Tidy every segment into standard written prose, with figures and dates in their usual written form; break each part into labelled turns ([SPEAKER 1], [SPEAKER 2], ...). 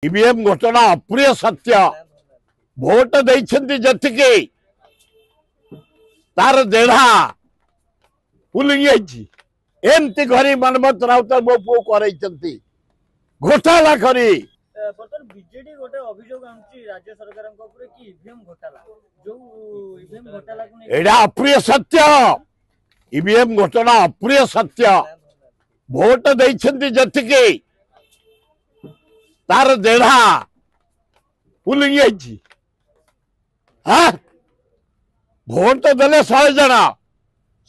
[SPEAKER 1] EVM घटना अप्रिय सत्य भोट देती तार देढ़ा पुलिंग एमती घरी मनमत राउत मो पु कर घोटाला करी
[SPEAKER 2] बीजेडी गोटे अभियोग आनुची राज्य सरकार की ईवीएम घोटाला जो ईवीएम घोटाला को
[SPEAKER 1] एडा अप्रिय सत्य ईवीएम घटना अप्रिय सत्य भोट देती तार देढ़ा पुलिंग भोट तो देले 100 जन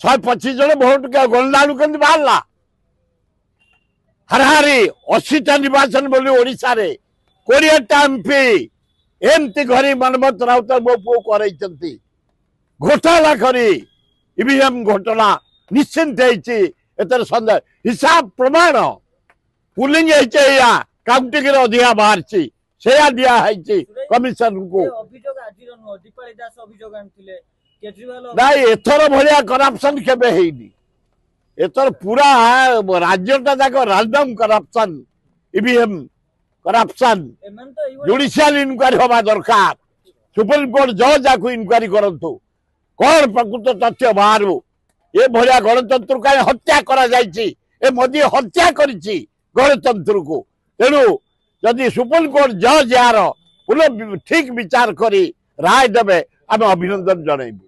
[SPEAKER 1] 125 जन भोट गणना बाहर हाराहारी 80टा निर्वाचन बोली ओडिशा रे 20टा एमपी एमती घरी मनमत राउत मो पु कर घोटाला करी ईवीएम घटना निश्चिंत एतर सन्देह हिसाब प्रमाण पुलिंग काउंटिंग अधिका बाहर से दिया कमिशन को नहीं एथर भाया करप्शन केबे हेनी एथर पूरा राज्यटा जाक random corruption EVM corruption judicial inquiry हवा दरकार सुप्रीम कोर्ट जज जाको इनक्वारी करंतु कौन प्रकृत तथ्य बाहर ये भाया गणतंत्र कहीं हत्या करा जायछि ए मोदी हत्या करिछि गणतंत्र को तेणु जदि सुप्रीम कोर्ट जज यार ठीक विचार करी राय देवे आम अभिनंदन जनइबू।